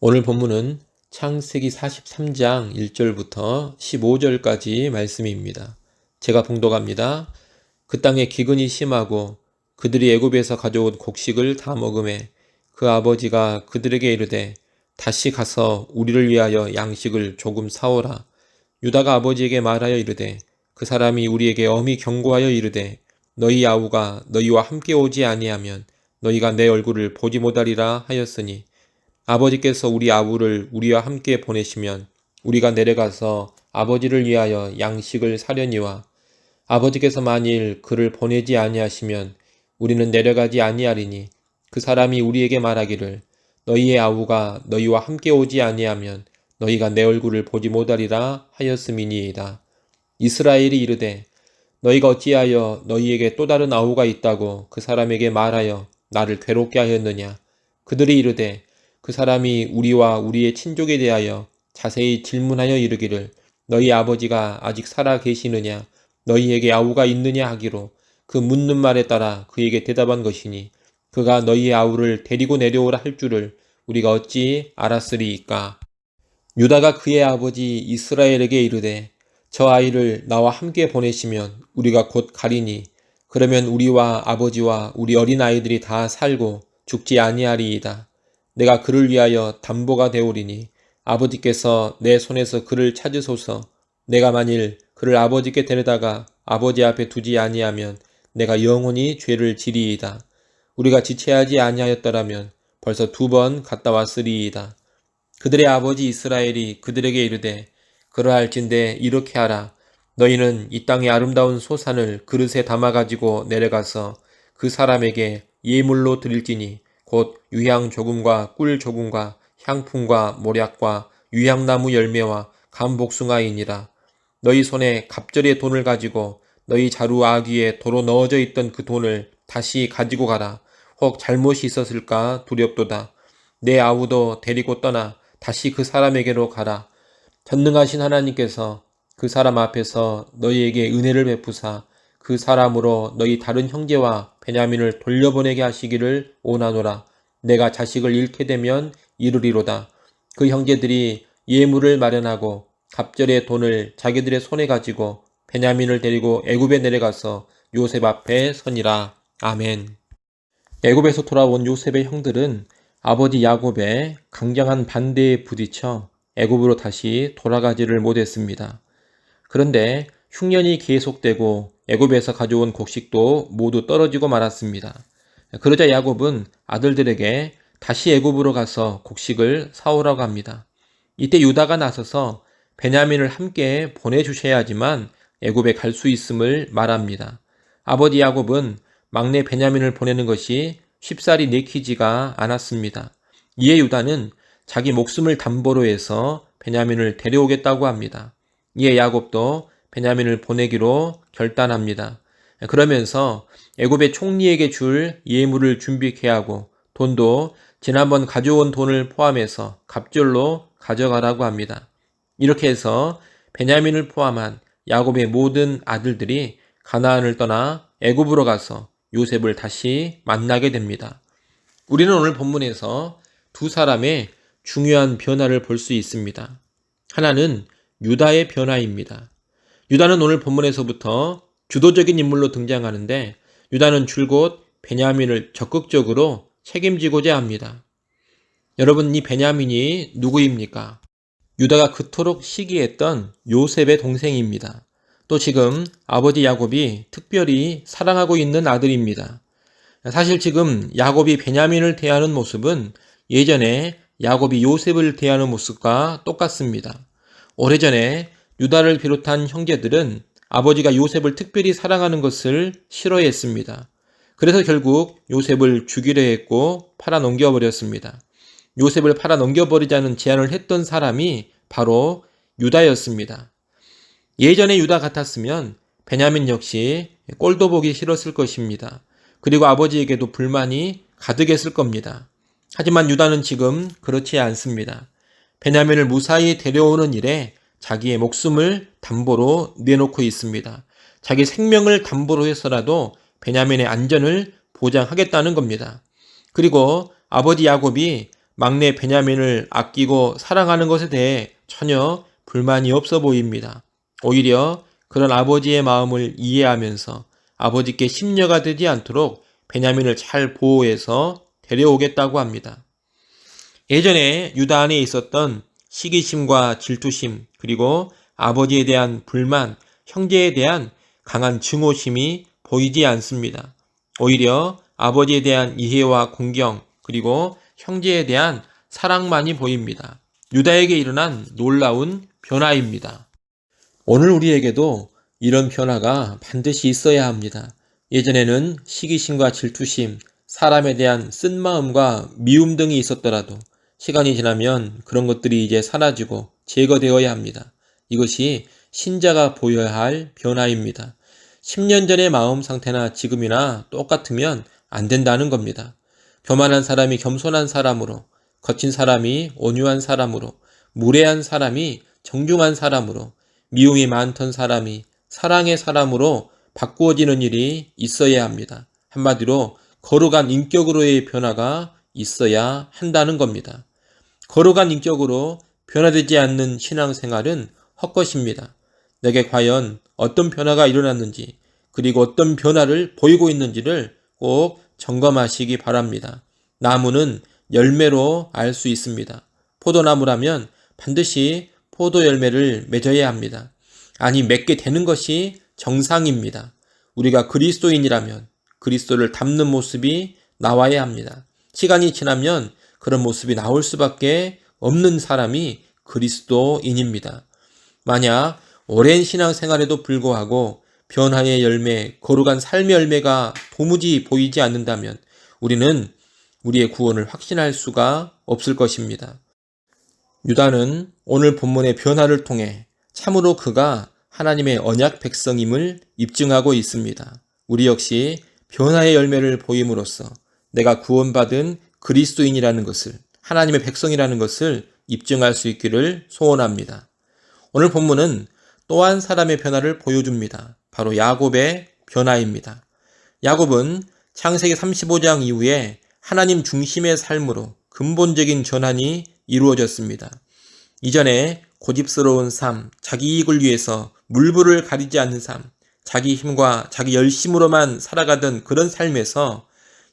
오늘 본문은 창세기 43장 1절부터 15절까지 말씀입니다. 제가 봉독합니다. 그 땅에 기근이 심하고 그들이 애굽에서 가져온 곡식을 다 먹음에 그 아버지가 그들에게 이르되 다시 가서 우리를 위하여 양식을 조금 사오라. 유다가 아버지에게 말하여 이르되 그 사람이 우리에게 엄히 경고하여 이르되 너희 아우가 너희와 함께 오지 아니하면 너희가 내 얼굴을 보지 못하리라 하였으니 아버지께서 우리 아우를 우리와 함께 보내시면 우리가 내려가서 아버지를 위하여 양식을 사려니와 아버지께서 만일 그를 보내지 아니하시면 우리는 내려가지 아니하리니 그 사람이 우리에게 말하기를 너희의 아우가 너희와 함께 오지 아니하면 너희가 내 얼굴을 보지 못하리라 하였음이니이다. 이스라엘이 이르되 너희가 어찌하여 너희에게 또 다른 아우가 있다고 그 사람에게 말하여 나를 괴롭게 하였느냐. 그들이 이르되 그 사람이 우리와 우리의 친족에 대하여 자세히 질문하여 이르기를 너희 아버지가 아직 살아 계시느냐 너희에게 아우가 있느냐 하기로 그 묻는 말에 따라 그에게 대답한 것이니 그가 너희의 아우를 데리고 내려오라 할 줄을 우리가 어찌 알았으리이까. 유다가 그의 아버지 이스라엘에게 이르되 저 아이를 나와 함께 보내시면 우리가 곧 가리니 그러면 우리와 아버지와 우리 어린 아이들이 다 살고 죽지 아니하리이다. 내가 그를 위하여 담보가 되오리니 아버지께서 내 손에서 그를 찾으소서. 내가 만일 그를 아버지께 데려다가 아버지 앞에 두지 아니하면 내가 영원히 죄를 지리이다. 우리가 지체하지 아니하였더라면 벌써 2번 갔다 왔으리이다. 그들의 아버지 이스라엘이 그들에게 이르되 그러할진대 이렇게 하라. 너희는 이 땅의 아름다운 소산을 그릇에 담아가지고 내려가서 그 사람에게 예물로 드릴지니 곧 유향 조금과 꿀 조금과 향품과 모략과 유향나무 열매와 감복숭아이니라. 너희 손에 갑절의 돈을 가지고 너희 자루 아귀에 도로 넣어져 있던 그 돈을 다시 가지고 가라. 혹 잘못이 있었을까 두렵도다. 내 아우도 데리고 떠나 다시 그 사람에게로 가라. 전능하신 하나님께서 그 사람 앞에서 너희에게 은혜를 베푸사 그 사람으로 너희 다른 형제와 베냐민을 돌려보내게 하시기를 원하노라. 내가 자식을 잃게 되면 이르리로다. 그 형제들이 예물을 마련하고 갑절의 돈을 자기들의 손에 가지고 베냐민을 데리고 애굽에 내려가서 요셉 앞에 서니라. 아멘. 애굽에서 돌아온 요셉의 형들은 아버지 야곱의 강경한 반대에 부딪혀 애굽으로 다시 돌아가지를 못했습니다. 그런데 흉년이 계속되고 애굽에서 가져온 곡식도 모두 떨어지고 말았습니다. 그러자 야곱은 아들들에게 다시 애굽으로 가서 곡식을 사오라고 합니다. 이때 유다가 나서서 베냐민을 함께 보내주셔야 하지만 애굽에 갈 수 있음을 말합니다. 아버지 야곱은 막내 베냐민을 보내는 것이 쉽사리 내키지가 않았습니다. 이에 유다는 자기 목숨을 담보로 해서 베냐민을 데려오겠다고 합니다. 이에 야곱도 베냐민을 보내기로 결단합니다. 그러면서 애굽의 총리에게 줄 예물을 준비케 하고 돈도 지난번 가져온 돈을 포함해서 갑절로 가져가라고 합니다. 이렇게 해서 베냐민을 포함한 야곱의 모든 아들들이 가나안을 떠나 애굽으로 가서 요셉을 다시 만나게 됩니다. 우리는 오늘 본문에서 두 사람의 중요한 변화를 볼 수 있습니다. 하나는 유다의 변화입니다. 유다는 오늘 본문에서부터 주도적인 인물로 등장하는데 유다는 줄곧 베냐민을 적극적으로 책임지고자 합니다. 여러분, 이 베냐민이 누구입니까? 유다가 그토록 시기했던 요셉의 동생입니다. 또 지금 아버지 야곱이 특별히 사랑하고 있는 아들입니다. 사실 지금 야곱이 베냐민을 대하는 모습은 예전에 야곱이 요셉을 대하는 모습과 똑같습니다. 오래전에 유다를 비롯한 형제들은 아버지가 요셉을 특별히 사랑하는 것을 싫어했습니다. 그래서 결국 요셉을 죽이려 했고 팔아 넘겨버렸습니다. 요셉을 팔아 넘겨버리자는 제안을 했던 사람이 바로 유다였습니다. 예전에 유다 같았으면 베냐민 역시 꼴도 보기 싫었을 것입니다. 그리고 아버지에게도 불만이 가득했을 겁니다. 하지만 유다는 지금 그렇지 않습니다. 베냐민을 무사히 데려오는 일에 자기의 목숨을 담보로 내놓고 있습니다. 자기 생명을 담보로 해서라도 베냐민의 안전을 보장하겠다는 겁니다. 그리고 아버지 야곱이 막내 베냐민을 아끼고 사랑하는 것에 대해 전혀 불만이 없어 보입니다. 오히려 그런 아버지의 마음을 이해하면서 아버지께 심려가 되지 않도록 베냐민을 잘 보호해서 데려오겠다고 합니다. 예전에 유다 안에 있었던 시기심과 질투심, 그리고 아버지에 대한 불만, 형제에 대한 강한 증오심이 보이지 않습니다. 오히려 아버지에 대한 이해와 공경, 그리고 형제에 대한 사랑만이 보입니다. 유다에게 일어난 놀라운 변화입니다. 오늘 우리에게도 이런 변화가 반드시 있어야 합니다. 예전에는 시기심과 질투심, 사람에 대한 쓴마음과 미움 등이 있었더라도 시간이 지나면 그런 것들이 이제 사라지고 제거되어야 합니다. 이것이 신자가 보여야 할 변화입니다. 10년 전의 마음 상태나 지금이나 똑같으면 안 된다는 겁니다. 교만한 사람이 겸손한 사람으로, 거친 사람이 온유한 사람으로, 무례한 사람이 정중한 사람으로, 미움이 많던 사람이 사랑의 사람으로 바꾸어지는 일이 있어야 합니다. 한마디로 거룩한 인격으로의 변화가 있어야 한다는 겁니다. 거룩한 인격으로 변화되지 않는 신앙생활은 헛것입니다. 내게 과연 어떤 변화가 일어났는지, 그리고 어떤 변화를 보이고 있는지를 꼭 점검하시기 바랍니다. 나무는 열매로 알 수 있습니다. 포도나무라면 반드시 포도 열매를 맺어야 합니다. 아니, 맺게 되는 것이 정상입니다. 우리가 그리스도인이라면 그리스도를 닮는 모습이 나와야 합니다. 시간이 지나면 그런 모습이 나올 수밖에 없는 사람이 그리스도인입니다. 만약 오랜 신앙생활에도 불구하고 변화의 열매, 거룩한 삶의 열매가 도무지 보이지 않는다면 우리는 우리의 구원을 확신할 수가 없을 것입니다. 유다는 오늘 본문의 변화를 통해 참으로 그가 하나님의 언약 백성임을 입증하고 있습니다. 우리 역시 변화의 열매를 보임으로써 내가 구원받은 그리스도인이라는 것을, 하나님의 백성이라는 것을 입증할 수 있기를 소원합니다. 오늘 본문은 또 한 사람의 변화를 보여줍니다. 바로 야곱의 변화입니다. 야곱은 창세기 35장 이후에 하나님 중심의 삶으로 근본적인 전환이 이루어졌습니다. 이전에 고집스러운 삶, 자기 이익을 위해서 물불을 가리지 않는 삶, 자기 힘과 자기 열심으로만 살아가던 그런 삶에서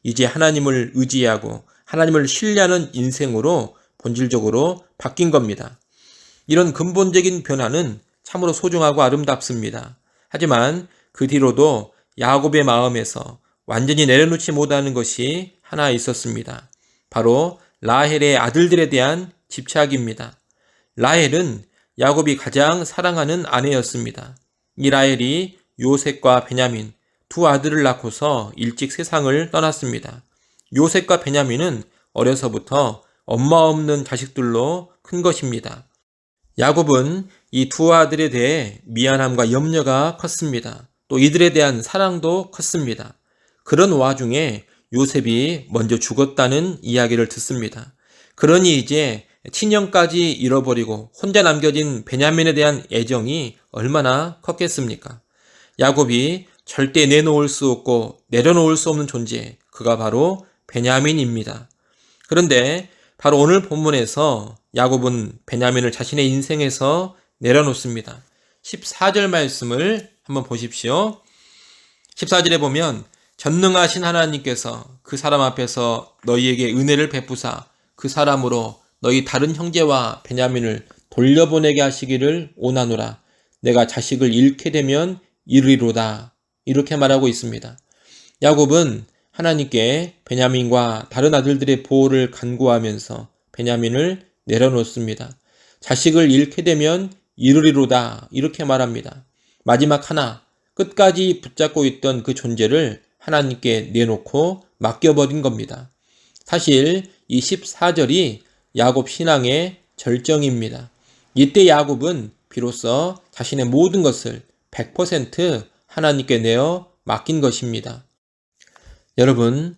이제 하나님을 의지하고 하나님을 신뢰하는 인생으로 본질적으로 바뀐 겁니다. 이런 근본적인 변화는 참으로 소중하고 아름답습니다. 하지만 그 뒤로도 야곱의 마음에서 완전히 내려놓지 못하는 것이 하나 있었습니다. 바로 라헬의 아들들에 대한 집착입니다. 라헬은 야곱이 가장 사랑하는 아내였습니다. 이 라헬이 요셉과 베냐민 두 아들을 낳고서 일찍 세상을 떠났습니다. 요셉과 베냐민은 어려서부터 엄마 없는 자식들로 큰 것입니다. 야곱은 이 두 아들에 대해 미안함과 염려가 컸습니다. 또 이들에 대한 사랑도 컸습니다. 그런 와중에 요셉이 먼저 죽었다는 이야기를 듣습니다. 그러니 이제 친형까지 잃어버리고 혼자 남겨진 베냐민에 대한 애정이 얼마나 컸겠습니까? 야곱이 절대 내놓을 수 없고 내려놓을 수 없는 존재, 그가 바로 베냐민입니다. 그런데 바로 오늘 본문에서 야곱은 베냐민을 자신의 인생에서 내려놓습니다. 14절 말씀을 한번 보십시오. 14절에 보면 전능하신 하나님께서 그 사람 앞에서 너희에게 은혜를 베푸사 그 사람으로 너희 다른 형제와 베냐민을 돌려보내게 하시기를 원하노라. 내가 자식을 잃게 되면 이르리로다. 이렇게 말하고 있습니다. 야곱은 하나님께 베냐민과 다른 아들들의 보호를 간구하면서 베냐민을 내려놓습니다. 자식을 잃게 되면 이르리로다. 이렇게 말합니다. 마지막 하나, 끝까지 붙잡고 있던 그 존재를 하나님께 내놓고 맡겨버린 겁니다. 사실 이 14절이 야곱 신앙의 절정입니다. 이때 야곱은 비로소 자신의 모든 것을 100% 하나님께 내어 맡긴 것입니다. 여러분,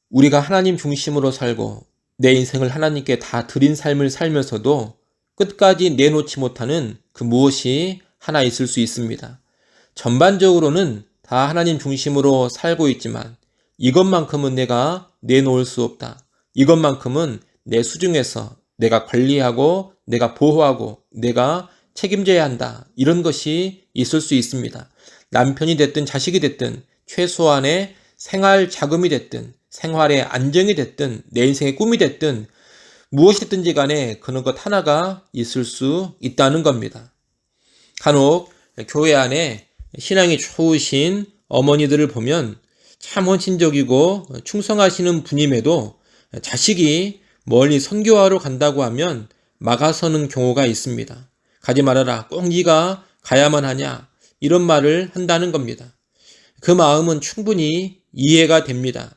우리가 하나님 중심으로 살고 내 인생을 하나님께 다 드린 삶을 살면서도 끝까지 내놓지 못하는 그 무엇이 하나 있을 수 있습니다. 전반적으로는 다 하나님 중심으로 살고 있지만 이것만큼은 내가 내놓을 수 없다. 이것만큼은 내 수중에서 내가 관리하고 내가 보호하고 내가 책임져야 한다. 이런 것이 있을 수 있습니다. 남편이 됐든 자식이 됐든 최소한의 생활 자금이 됐든 생활의 안정이 됐든 내 인생의 꿈이 됐든 무엇이든지 간에 그런 것 하나가 있을 수 있다는 겁니다. 간혹 교회 안에 신앙이 좋으신 어머니들을 보면 참 헌신적이고 충성하시는 분임에도 자식이 멀리 선교하러 간다고 하면 막아서는 경우가 있습니다. 가지 말아라. 꼭 네가 가야만 하냐. 이런 말을 한다는 겁니다. 그 마음은 충분히 이해가 됩니다.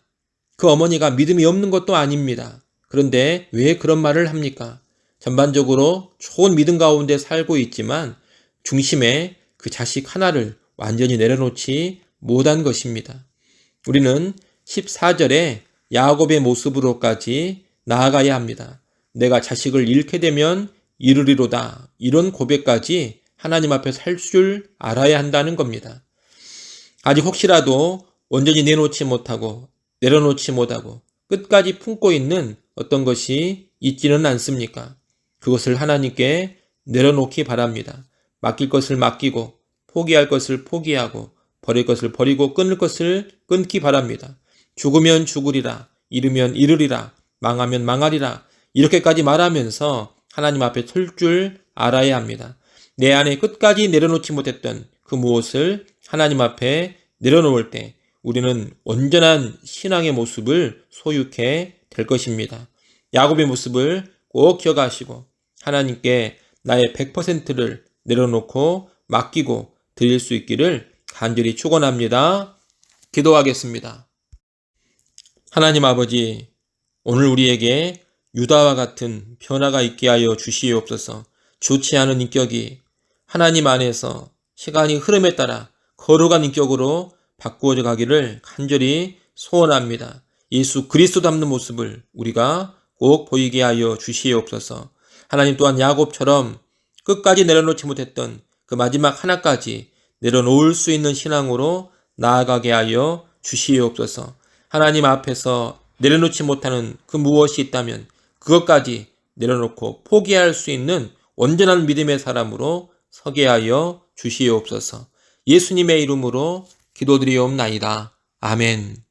그 어머니가 믿음이 없는 것도 아닙니다. 그런데 왜 그런 말을 합니까? 전반적으로 좋은 믿음 가운데 살고 있지만 중심에 그 자식 하나를 완전히 내려놓지 못한 것입니다. 우리는 14절에 야곱의 모습으로까지 나아가야 합니다. 내가 자식을 잃게 되면 이르리로다. 이런 고백까지 하나님 앞에 살 줄 알아야 한다는 겁니다. 아직 혹시라도 온전히 내놓지 못하고 내려놓지 못하고 끝까지 품고 있는 어떤 것이 있지는 않습니까? 그것을 하나님께 내려놓기 바랍니다. 맡길 것을 맡기고 포기할 것을 포기하고 버릴 것을 버리고 끊을 것을 끊기 바랍니다. 죽으면 죽으리라, 잃으면 잃으리라, 망하면 망하리라 이렇게까지 말하면서 하나님 앞에 설 줄 알아야 합니다. 내 안에 끝까지 내려놓지 못했던 그 무엇을 하나님 앞에 내려놓을 때 우리는 온전한 신앙의 모습을 소유케 될 것입니다. 야곱의 모습을 꼭 기억하시고 하나님께 나의 100%를 내려놓고 맡기고 드릴 수 있기를 간절히 축원합니다. 기도하겠습니다. 하나님 아버지, 오늘 우리에게 유다와 같은 변화가 있게 하여 주시옵소서. 좋지 않은 인격이 하나님 안에서 시간이 흐름에 따라 거룩한 인격으로 바꾸어져 가기를 간절히 소원합니다. 예수 그리스도 닮는 모습을 우리가 꼭 보이게 하여 주시옵소서. 하나님 또한 야곱처럼 끝까지 내려놓지 못했던 그 마지막 하나까지 내려놓을 수 있는 신앙으로 나아가게 하여 주시옵소서. 하나님 앞에서 내려놓지 못하는 그 무엇이 있다면 그것까지 내려놓고 포기할 수 있는 온전한 믿음의 사람으로 서게 하여 주시옵소서. 예수님의 이름으로 기도드리옵나이다. 아멘.